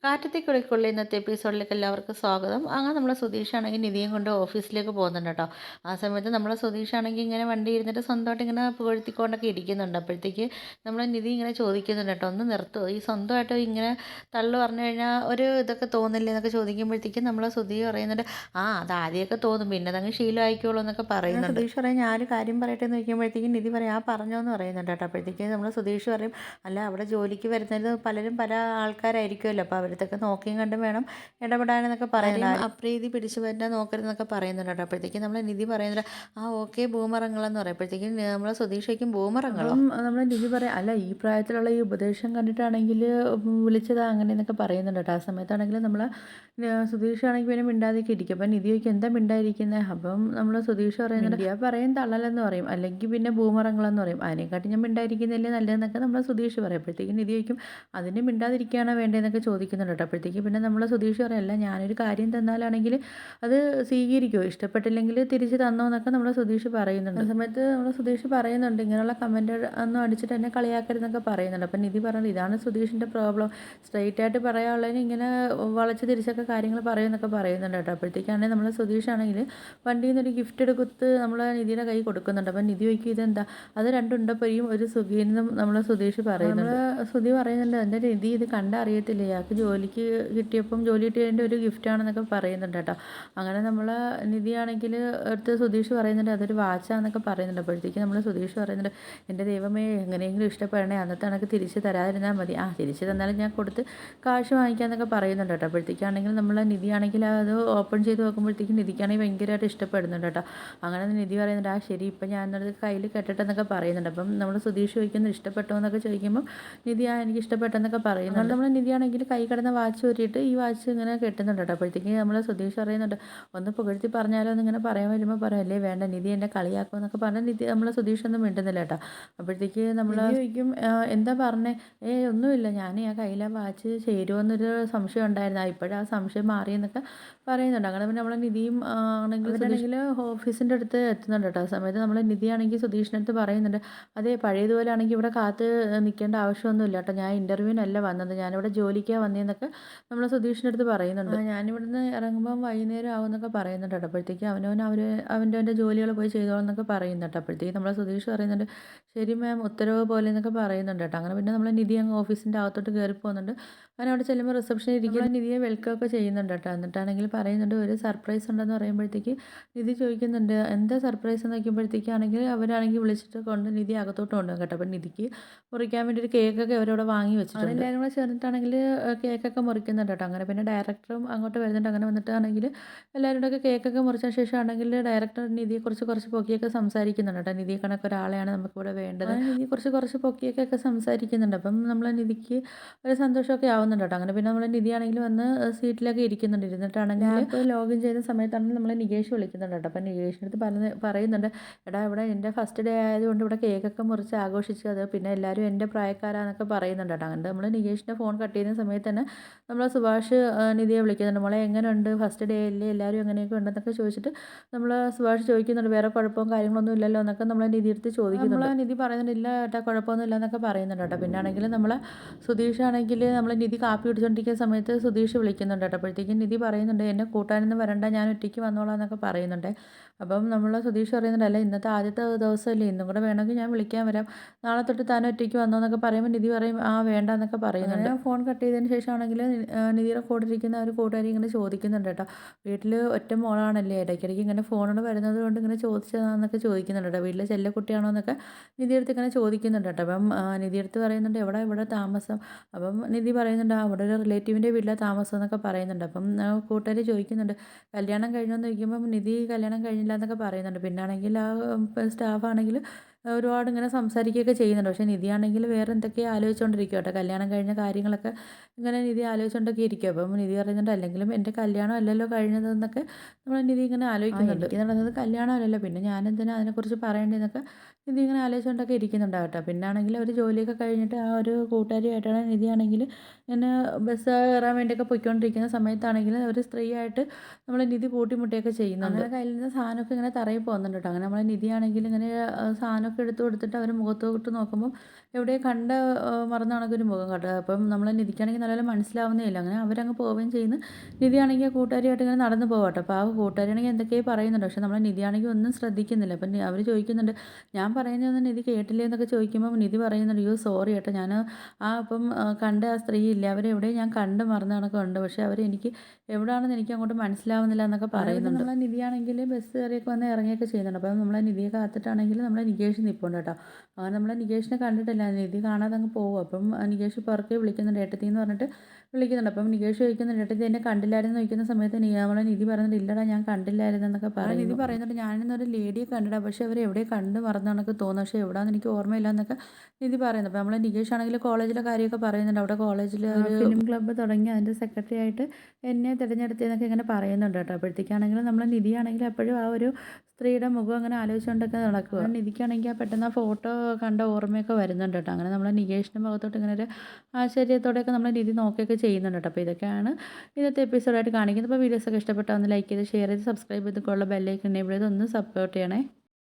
കാറ്റത്തേക്കുള്ളിൽ ഇന്നത്തെ എപ്പിസോഡിലേക്ക് എല്ലാവർക്കും സ്വാഗതം. അങ്ങനെ നമ്മളെ സുധീഷാണെങ്കിൽ നിധിയും കൊണ്ട് ഓഫീസിലേക്ക് പോകുന്നുണ്ട് കേട്ടോ. ആ സമയത്ത് നമ്മളെ സുധീഷാണെങ്കിൽ ഇങ്ങനെ വണ്ടി ഇരുന്നിട്ട് സ്വന്തമായിട്ട് ഇങ്ങനെ പുകഴ്ത്തിക്കൊണ്ടൊക്കെ ഇരിക്കുന്നുണ്ട്. അപ്പോഴത്തേക്ക് നമ്മളെ നിധി ഇങ്ങനെ ചോദിക്കുന്നുണ്ട് കേട്ടോ, ഒന്ന് നിർത്തുമോ, ഈ സ്വന്തമായിട്ട് ഇങ്ങനെ തള്ളു പറഞ്ഞു കഴിഞ്ഞാൽ ഒരു ഇതൊക്കെ തോന്നില്ലേ എന്നൊക്കെ ചോദിക്കുമ്പോഴത്തേക്കും നമ്മളെ സുധീ പറയുന്നുണ്ട്, ആ അത് ആദ്യമൊക്കെ തോന്നും, പിന്നെ അതങ്ങ് ശീലമായിക്കോളൂ എന്നൊക്കെ പറയുന്നുണ്ട്. സുധീഷ് പറയും, ഞാനൊരു കാര്യം പറയട്ടെ എന്ന് ചോദിക്കുമ്പോഴത്തേക്കും നിധി പറയും, ആ പറഞ്ഞോ എന്ന് പറയുന്നുണ്ട് കേട്ടോ. അപ്പോഴത്തേക്കും നമ്മൾ സുധീഷ് പറയും, അല്ല അവിടെ ജോലിക്ക് വരുന്നത് പലരും പല ആൾക്കാരായിരിക്കുമല്ലോ, അപ്പോൾ അവരത്തൊക്കെ നോക്കിയും കണ്ടും വേണം ഇടപെടാനെന്നൊക്കെ പറയുന്നുണ്ട്. അപ്രീതി പിടിച്ചു പറ്റാൻ നോക്കരുതെന്നൊക്കെ പറയുന്നുണ്ട് കേട്ടോ. അപ്പോഴത്തേക്കും നമ്മളെ നിധി പറയുന്നുണ്ട്, ആ ഓക്കെ ബൂമറങ്ങളെന്ന് പറയുമ്പോഴത്തേക്കും നമ്മളെ സുധീഷയ്ക്കും ബൂമറങ്ങളോ. അപ്പം നമ്മളെ നിധി പറയാം, അല്ല ഈ പ്രായത്തിലുള്ള ഈ ഉപദേശം കണ്ടിട്ടാണെങ്കിൽ വിളിച്ചതാ അങ്ങനെ എന്നൊക്കെ പറയുന്നുണ്ട് കേട്ടോ. ആ സമയത്താണെങ്കിൽ നമ്മൾ സുധീഷാണെങ്കിൽ പിന്നെ മിണ്ടാതെയൊക്കെ ഇരിക്കും. അപ്പം നിധി ചോദിക്കും, എന്താ മിണ്ടായിരിക്കുന്നത്. അപ്പം നമ്മൾ സുധീഷ് പറയുന്നുണ്ട്, മിണ്ടിയാ പറയും തള്ളലെന്ന് പറയും, അല്ലെങ്കിൽ പിന്നെ ബൂമറങ്ങളെന്ന് പറയും, അതിനെക്കാട്ടി ഞാൻ മിണ്ടായിരിക്കുന്നില്ലേ നല്ലതെന്നൊക്കെ നമ്മൾ സുധീഷ് പറയുമ്പോഴത്തേക്കും നിധി ചോദിക്കും, അതിന് മിണ്ടാതിരിക്കുകയാണോ വേണ്ടതെന്നൊക്കെ ചോദിക്കുന്നുണ്ട് കേട്ടോ. അപ്പോഴത്തേക്ക് പിന്നെ നമ്മൾ സുധീഷ് പറയും, അല്ല ഞാനൊരു കാര്യം തന്നാലാണെങ്കിൽ അത് സ്വീകരിക്കുമോ, ഇഷ്ടപ്പെട്ടില്ലെങ്കിൽ തിരിച്ച് തന്നോ എന്നൊക്കെ നമ്മൾ സുധീഷ് പറയുന്നുണ്ട്. ആ സമയത്ത് നമ്മൾ സുധീഷ് പറയുന്നുണ്ട്, ഇങ്ങനെയുള്ള കമൻറ്റ് ഒന്നും അടിച്ചിട്ട് എന്നെ കളിയാക്കരുതെന്നൊക്കെ പറയുന്നുണ്ട്. അപ്പം നിധി പറയുന്നത്, ഇതാണ് സുധീഷിൻ്റെ പ്രോബ്ലം, സ്ട്രെയിറ്റ് ആയിട്ട് പറയാനുള്ളതിന് ഇങ്ങനെ വളച്ച് തിരിച്ചൊക്കെ കാര്യങ്ങൾ പറയുമെന്നൊക്കെ പറയുന്നുണ്ട് കേട്ടോ. അപ്പോഴത്തേക്കാണെങ്കിൽ നമ്മൾ സുധീഷാണെങ്കിൽ വണ്ടിയിൽ നിന്നൊരു ഗിഫ്റ്റ് എടുത്ത് നമ്മൾ നിധിയുടെ കൈ കൊടുക്കുന്നുണ്ട്. അപ്പം നിധി ചോദിക്കും, ഇതെന്താ, അത് രണ്ടുണ്ടപ്പൊരിയും ഒരു സുഖീന്നും നമ്മൾ സുധീഷ് പറയുന്നുണ്ട്. നമ്മൾ സുധി പറയുന്നുണ്ട്, എൻ്റെ നിധി ഇത് കണ്ടറിയത്തില്ല, ഇയാൾക്ക് ജോലിക്ക് കിട്ടിയപ്പം ജോലി കിട്ടിയതിൻ്റെ ഒരു ഗിഫ്റ്റാണെന്നൊക്കെ പറയുന്നുണ്ട് കേട്ടോ. അങ്ങനെ നമ്മൾ നിധിയാണെങ്കിൽ അടുത്ത് സുധീഷ് പറയുന്നുണ്ട്, അതൊരു വാച്ചാന്നൊക്കെ പറയുന്നുണ്ട്. അപ്പോഴത്തേക്ക് നമ്മൾ സുധീഷ് പറയുന്നുണ്ട്, എൻ്റെ ദൈവമേ എങ്ങനെയെങ്കിലും ഇഷ്ടപ്പെടണേ, അന്നത്തെ കണക്ക് തിരിച്ച് തരാതിരുന്നാൽ മതി, ആ തിരിച്ച് തന്നാലും ഞാൻ കൊടുത്ത് കാശ് വാങ്ങിക്കാമെന്നൊക്കെ പറയുന്നുണ്ട് കേട്ടോ. അപ്പോഴത്തേക്കാണെങ്കിൽ നമ്മൾ നിധിയാണെങ്കിൽ അത് ഓപ്പൺ ചെയ്ത് നോക്കുമ്പോഴത്തേക്കും നിധിക്കാണെങ്കിൽ ഭയങ്കരമായിട്ട് ഇഷ്ടപ്പെടുന്നുണ്ട് കേട്ടോ. അങ്ങനെ നിധി പറയുന്നുണ്ട്, ആ ശരി ഇപ്പം ഞാൻ എന്നത് കയ്യിൽ കെട്ടട്ടെന്നൊക്കെ പറയുന്നുണ്ട്. അപ്പം നമ്മൾ സുധീഷ് ചോദിക്കുന്നത് ഇഷ്ടപ്പെട്ടോ എന്നൊക്കെ ചോദിക്കുമ്പോൾ നിധി ആ എനിക്ക് ഇഷ്ടപ്പെട്ടെന്നൊക്കെ പറയുന്നുണ്ട്. നമ്മൾ നിധിയാണെങ്കിൽ കൈ കിടന്ന വാച്ച് ഊരിയിട്ട് ഈ വാച്ച് ഇങ്ങനെ കെട്ടുന്നുണ്ട് കേട്ടോ. അപ്പോഴത്തേക്ക് നമ്മൾ സുധീഷ് പറയുന്നുണ്ട്, ഒന്ന് പുകഴ്ത്തി പറഞ്ഞാലോ എന്നിങ്ങനെ പറയാൻ വരുമ്പോൾ പറയാം, അല്ലേ വേണ്ട നിധി എന്നെ കളിയാക്കും എന്നൊക്കെ പറഞ്ഞാൽ നിധി നമ്മൾ സുധീഷ് ഒന്നും മിണ്ടുന്നില്ല കേട്ടോ. അപ്പോഴത്തേക്ക് നമ്മൾ ചോദിക്കും, എന്താ പറഞ്ഞേ, ഒന്നുമില്ല, ഞാൻ ആ കയ്യിലെ വാച്ച് ചേരുമെന്നൊരു സംശയം ഉണ്ടായിരുന്നു, ഇപ്പോഴാ സംശയം മാറിയെന്നൊക്കെ പറയുന്നുണ്ട്. അങ്ങനെ പിന്നെ നമ്മളെ നിധിയും ആണെങ്കിൽ ഓഫീസിൻ്റെ അടുത്ത് എത്തുന്നുണ്ട് കേട്ടോ. ആ സമയത്ത് നമ്മൾ നിധിയാണെങ്കിൽ സുധീഷിൻ്റെ അടുത്ത് പറയുന്നുണ്ട്, അതെ പഴയതുപോലെ ആണെങ്കിൽ ഇവിടെ കാത്ത് നിൽക്കേണ്ട ആവശ്യമൊന്നുമില്ല കേട്ടോ, ഞാൻ ഇൻ്റർവ്യൂവിനല്ല വന്നത്, ഞാനിവിടെ ജോലിക്കാണ് വന്നതെന്നൊക്കെ നമ്മൾ സുധീഷിൻ്റെ അടുത്ത് പറയുന്നുണ്ട്. ഞാനിവിടുന്ന് ഇറങ്ങുമ്പം വൈകുന്നേരം ആവുമെന്നൊക്കെ പറയുന്നുണ്ട് കേട്ടോ. അപ്പോഴത്തേക്ക് അവൻ്റെ ജോലികൾ പോയി ചെയ്തോളാം എന്നൊക്കെ പറയുന്നുണ്ട്. അപ്പോഴത്തേക്ക് നമ്മളെ സുധീഷ് പറയുന്നുണ്ട്, ശരി മാം ഉത്തരവ് പോലെ എന്നൊക്കെ പറയുന്നുണ്ട് കേട്ടോ. അങ്ങനെ പിന്നെ നമ്മൾ നിധി അങ്ങ് ഓഫീസിൻ്റെ അകത്തോട്ട് കയറി പോകുന്നുണ്ട്. അങ്ങനെ അവിടെ ചെല്ലുമ്പോൾ റിസപ്ഷനിൽ ഇരിക്കുന്ന നിധിയെ വെൽക്കം ഒക്കെ ചെയ്യുന്നുണ്ട് കേട്ടോ. എന്നിട്ടാണെങ്കിൽ പറയുന്നുണ്ട്, ഒരു സർപ്രൈസ് ഉണ്ടെന്ന് പറയുമ്പോഴത്തേക്ക് നിധി ചോദിക്കുന്നുണ്ട്, എന്താ സർപ്രൈസ് എന്ന് നോക്കുമ്പോഴത്തേക്കാണെങ്കിൽ അവരാണെങ്കിൽ വിളിച്ചിട്ട് കൊണ്ട് നിധി അകത്തോട്ട് കൊണ്ടുപോകും കേട്ടോ. അപ്പം നിധിക്ക് മുറിക്കാൻ വേണ്ടി ഒരു കേക്കൊക്കെ അവരവിടെ വാങ്ങി വെച്ചിട്ടുണ്ട്. എല്ലാവരും കൂടെ ചേർന്നിട്ടാണെങ്കിൽ കേക്കൊക്കെ മുറിക്കുന്നുണ്ട് കേട്ടോ. അങ്ങനെ പിന്നെ ഡയറക്ടറും അങ്ങോട്ട് വരുന്നുണ്ട്. അങ്ങനെ വന്നിട്ടാണെങ്കിൽ എല്ലാവരും കൂടെ കേക്കൊക്കെ മുറിച്ച ശേഷം ആണെങ്കിൽ ഡയറക്ടർ നിധിയെക്കുറിച്ച് കുറച്ച് പൊക്കിയൊക്കെ സംസാരിക്കുന്നുണ്ട് കേട്ടോ. നിധിയെ കണക്ക് ഒരാളെയാണ് നമുക്കിവിടെ വേണ്ടത്, നിധിയെക്കുറിച്ച് കുറച്ച് പൊക്കിയൊക്കെ സംസാരിക്കുന്നുണ്ട്. അപ്പം നമ്മൾ നിധിക്ക് ഒരു സന്തോഷമൊക്കെ ആവുന്നുണ്ട് കേട്ടോ. അങ്ങനെ പിന്നെ നമ്മൾ നിധിയാണെങ്കിൽ വന്ന് സീറ്റിലൊക്കെ ഇരിക്കുന്നുണ്ട്. ഇരുന്നിട്ടാണെങ്കിൽ ഇപ്പോൾ ലോഗിൻ ചെയ്ത സമയത്താണെങ്കിൽ നമ്മൾ നികേഷ് വിളിക്കുന്നുണ്ട് കേട്ടോ. അപ്പം നികേഷിൻ്റെ അടുത്ത് പറയുന്നുണ്ട്, എടാ ഇവിടെ എൻ്റെ ഫസ്റ്റ് ഡേ ആയതുകൊണ്ട് ഇവിടെ കേക്കൊക്കെ മുറിച്ച് ആഘോഷിച്ചു, അത് പിന്നെ എല്ലാവരും എൻ്റെ പ്രായക്കാരാന്നൊക്കെ പറയുന്നുണ്ട് കേട്ടോ. അങ്ങനെ നമ്മൾ നികേഷിൻ്റെ ഫോൺ കട്ട് ചെയ്യുന്ന സമയത്ത് തന്നെ നമ്മൾ സുഭാഷ് നിധിയെ വിളിക്കുന്നുണ്ട്, മോളെ എങ്ങനെയുണ്ട് ഫസ്റ്റ് ഡേ അല്ലേ, എല്ലാവരും എങ്ങനെയൊക്കെ ഉണ്ടെന്നൊക്കെ ചോദിച്ചിട്ട് നമ്മൾ സുഭാഷ് ചോദിക്കുന്നുണ്ട്, വേറെ കുഴപ്പവും കാര്യങ്ങളൊന്നും ഇല്ലല്ലോ എന്നൊക്കെ നമ്മൾ നിധി എടുത്ത് ചോദിക്കുന്നുണ്ട്. നമ്മൾ നിധി പറയുന്നുണ്ട്, ഇല്ല ഏട്ടാ കുഴപ്പമൊന്നും ഇല്ല എന്നൊക്കെ പറയുന്നുണ്ട് കേട്ടോ. പിന്നെ ആണെങ്കിൽ നമ്മൾ സുധീഷ് ആണെങ്കിൽ നമ്മൾ നിധി കാപ്പി കുടിച്ചുകൊണ്ടിരിക്കുന്ന സമയത്ത് സുധീഷ് വിളിക്കുന്നുണ്ട് കേട്ടോ. അപ്പോഴത്തേക്കും നിധി പറയുന്നുണ്ട്, എന്നെ കൂട്ടാനൊന്നും വരണ്ട, ഞാൻ ഒറ്റയ്ക്ക് വന്നോളാം എന്നൊക്കെ പറയുന്നുണ്ട്. അപ്പം നമ്മൾ സുധീഷ് പറയുന്നുണ്ട്, അല്ല ഇന്നത്തെ ആദ്യത്തെ ദിവസമല്ലേ, ഇന്നും കൂടെ വേണമെങ്കിൽ ഞാൻ വിളിക്കാൻ വരാം, നാളെ തൊട്ട് താൻ ഒറ്റയ്ക്ക് വന്നോ എന്നൊക്കെ പറയുമ്പോൾ നിധി പറയും, ആ വേണ്ട എന്നൊക്കെ പറയുന്നുണ്ട്. ഫോൺ കട്ട് ചെയ്തതിന് ശേഷമാണെങ്കിൽ നിധിയുടെ കൂടെ ഇരിക്കുന്ന ഒരു കൂട്ടുകാരി ഇങ്ങനെ ചോദിക്കുന്നുണ്ട് കേട്ടോ, വീട്ടിൽ ഒറ്റ മോളാണല്ലേ, ഇടയ്ക്കിടയ്ക്ക് ഇങ്ങനെ ഫോണോട് വരുന്നത് കൊണ്ട് ഇങ്ങനെ ചോദിച്ചതാണെന്നൊക്കെ ചോദിക്കുന്നുണ്ട് കേട്ടോ, വീട്ടിലെ ചെല്ലക്കുട്ടിയാണോ എന്നൊക്കെ നിധിയെടുത്ത് ഇങ്ങനെ ചോദിക്കുന്നുണ്ട് കേട്ടോ. അപ്പം നിധിയെടുത്ത് പറയുന്നുണ്ട്, ഇവിടെ താമസം. അപ്പം നിധി പറയുന്നുണ്ട്, അവിടെ ഒരു റിലേറ്റീവിൻ്റെ വീട്ടിലാണ് താമസം എന്നൊക്കെ പറയുന്നുണ്ട്. അപ്പം കൂട്ടുകാരി ചോദിക്കുന്നുണ്ട്, കല്യാണം കഴിഞ്ഞോ എന്ന് ചോദിക്കുമ്പം നിധി കല്യാണം കഴിഞ്ഞില്ല എന്നൊക്കെ പറയുന്നുണ്ട്. പിന്നാണെങ്കിൽ ആ സ്റ്റാഫാണെങ്കിൽ ഒരുപാട് ഇങ്ങനെ സംസാരിക്കുകയൊക്കെ ചെയ്യുന്നുണ്ട്. പക്ഷേ നിധിയാണെങ്കിൽ വേറെ എന്തൊക്കെയോ ആലോചിച്ചുകൊണ്ടിരിക്കുക കേട്ടോ, കല്യാണം കഴിഞ്ഞ കാര്യങ്ങളൊക്കെ ഇങ്ങനെ നിധി ആലോചിച്ചുകൊണ്ടൊക്കെ ഇരിക്കും. അപ്പം നിധി പറയുന്നുണ്ട്, അല്ലെങ്കിലും എൻ്റെ കല്യാണം അല്ലല്ലോ കഴിഞ്ഞതെന്നൊക്കെ നമ്മൾ നിധി ഇങ്ങനെ ആലോചിക്കുന്നുണ്ട്. എനിക്ക് നടന്നത് കല്യാണം അല്ലല്ലോ, പിന്നെ ഞാനെന്തിനാ അതിനെക്കുറിച്ച് പറയേണ്ടതെന്നൊക്കെ നിധി ഇങ്ങനെ ആലോചിച്ചുകൊണ്ടൊക്കെ ഇരിക്കുന്നുണ്ടാവും കേട്ടോ. പിന്നാണെങ്കിൽ ഒരു ജോലിയൊക്കെ കഴിഞ്ഞിട്ട് ആ ഒരു കൂട്ടുകാരിയായിട്ടാണ് നിധിയാണെങ്കിൽ ഇങ്ങനെ ബസ് കയറാൻ വേണ്ടിയൊക്കെ പൊയ്ക്കൊണ്ടിരിക്കുന്ന സമയത്താണെങ്കിൽ ഒരു സ്ത്രീയായിട്ട് നമ്മളെ നിധി കൂട്ടിമുട്ടിയൊക്കെ ചെയ്യുന്നുണ്ട്. അങ്ങനെ കയ്യിൽ നിന്ന് സാധനമൊക്കെ ഇങ്ങനെ തറയിൽ പോകുന്നുണ്ട് കേട്ടോ. അങ്ങനെ നമ്മളെ നിധിയാണെങ്കിൽ ഇങ്ങനെ സാധനമൊക്കെ എടുത്ത് കൊടുത്തിട്ട് അവർ മുഖത്തോട്ട് നോക്കുമ്പോൾ എവിടെയോ കണ്ട മറന്ന കണക്കൊരു മുഖം കേട്ടോ. അപ്പം നമ്മളെ നിധിക്കാണെങ്കിൽ നല്ലപോലെ മനസ്സിലാവുന്നേ ഇല്ല. അങ്ങനെ അവരങ്ങ് പോവുകയും ചെയ്യുന്നു. നിധിയാണെങ്കിൽ ആ കൂട്ടുകാരിയായിട്ട് ഇങ്ങനെ നടന്ന് പോവാ കേട്ടോ. അപ്പോൾ ആ കൂട്ടുകാരിയാണെങ്കിൽ എന്തൊക്കെയോ പറയുന്നുണ്ട്. പക്ഷേ നമ്മളെ നിധിയാണെങ്കിൽ ഒന്നും ശ്രദ്ധിക്കുന്നില്ല. അപ്പം അവർ ചോദിക്കുന്നുണ്ട്, "ഞാൻ പറയുന്നതൊന്നും നിധി കേട്ടില്ലേ?" എന്നൊക്കെ ചോദിക്കുമ്പോൾ നിധി പറയുന്നുണ്ട്, "അയ്യോ സോറി കേട്ടോ, ഞാൻ അപ്പം കണ്ട ആ സ്ത്രീ ഇല്ലേ, അവരെവിടെയോ ഞാൻ കണ്ട് മറന്ന കണക്കുണ്ട്. പക്ഷേ അവരെനിക്ക് എവിടാണെന്ന് എനിക്ക് അങ്ങോട്ട് മനസ്സിലാവുന്നില്ല" എന്നൊക്കെ പറയുന്നുണ്ട്. നമ്മളെ നിധിയാണെങ്കിൽ ബസ് കയറിയൊക്കെ വന്ന് ഇറങ്ങിയൊക്കെ ചെയ്യുന്നുണ്ട്. അപ്പം നമ്മളെ നിധിയെ കാത്തിട്ടാണെങ്കിൽ നമ്മളെ നികേഷ് നിൽപ്പുണ്ട് കേട്ടോ. അങ്ങനെ നമ്മളെ നികേഷിനെ കണ്ടിട്ടില്ല. നിധി കാണാതെ അങ്ങ് പോകും. അപ്പം നികേഷ് പുറകെ വിളിക്കുന്നുണ്ട്, ഏട്ടത്തി എന്ന് പറഞ്ഞിട്ട് വിളിക്കുന്നുണ്ട്. അപ്പം നികേഷ് ചോദിക്കുന്നുണ്ട്, ഏട്ടത്തി എന്നെ കണ്ടില്ലായിരുന്നു ചോദിക്കുന്ന സമയത്ത് നമ്മളെ നിധി പറയുന്നുണ്ട്, ഇല്ലടാ ഞാൻ കണ്ടില്ലായിരുന്നു എന്നൊക്കെ പറയുന്നു. നിധി പറയുന്നുണ്ട്, ഞാനിന്നൊരു ലേഡിയെ കണ്ടിടാ, പക്ഷേ അവർ എവിടെ കണ്ട് മറന്ന കണക്ക് തോന്നുന്നു, പക്ഷേ എവിടെയാണെന്ന് എനിക്ക് ഓർമ്മയില്ല എന്നൊക്കെ നിധി പറയുന്നത്. അപ്പോൾ നമ്മളെ നികേഷ് ആണെങ്കിൽ കോളേജിലെ കാര്യമൊക്കെ പറയുന്നുണ്ട്. അവിടെ കോളേജിൽ ഒരു ഫിലിം ക്ലബ്ബ് തുടങ്ങി അതിൻ്റെ സെക്രട്ടറി ആയിട്ട് എന്നെ തിരഞ്ഞെടുത്തതെന്നൊക്കെ ഇങ്ങനെ പറയുന്നുണ്ട് കേട്ടോ. അപ്പോഴത്തേക്കാണെങ്കിലും നമ്മളെ നിധിയാണെങ്കിൽ അപ്പോഴും ആ ഒരു സ്ത്രീയുടെ മുഖം അങ്ങനെ ആലോചിച്ചുകൊണ്ടൊക്കെ നടക്കുക. നിധിക്കാണെങ്കിൽ പെട്ടെന്ന് ആ ഫോട്ടോ കണ്ട ഓർമ്മയൊക്കെ വരുന്നുണ്ട് കേട്ടോ. അങ്ങനെ നമ്മളെ നികേഷിൻ്റെ മുഖത്തോട്ട് ഇങ്ങനെ ഒരു ആശ്ചര്യത്തോടെയൊക്കെ നമ്മളെ നിധി നോക്കുകയൊക്കെ ചെയ്യുന്നുണ്ട് കേട്ടോ. അപ്പോൾ ഇതൊക്കെയാണ് ഇന്നത്തെ എപ്പിസോഡായിട്ട് കാണിക്കുന്നത്. അപ്പോൾ വീഡിയോസൊക്കെ ഇഷ്ടപ്പെട്ടാൽ ഒന്ന് ലൈക്ക് ചെയ്ത് ഷെയർ ചെയ്ത് സബ്സ്ക്രൈബ് ചെയ്ത് ബെല്ലൈക്കൺ എനേബിൾ ചെയ്ത് ഒന്ന് സപ്പോർട്ട് ചെയ്യണേ.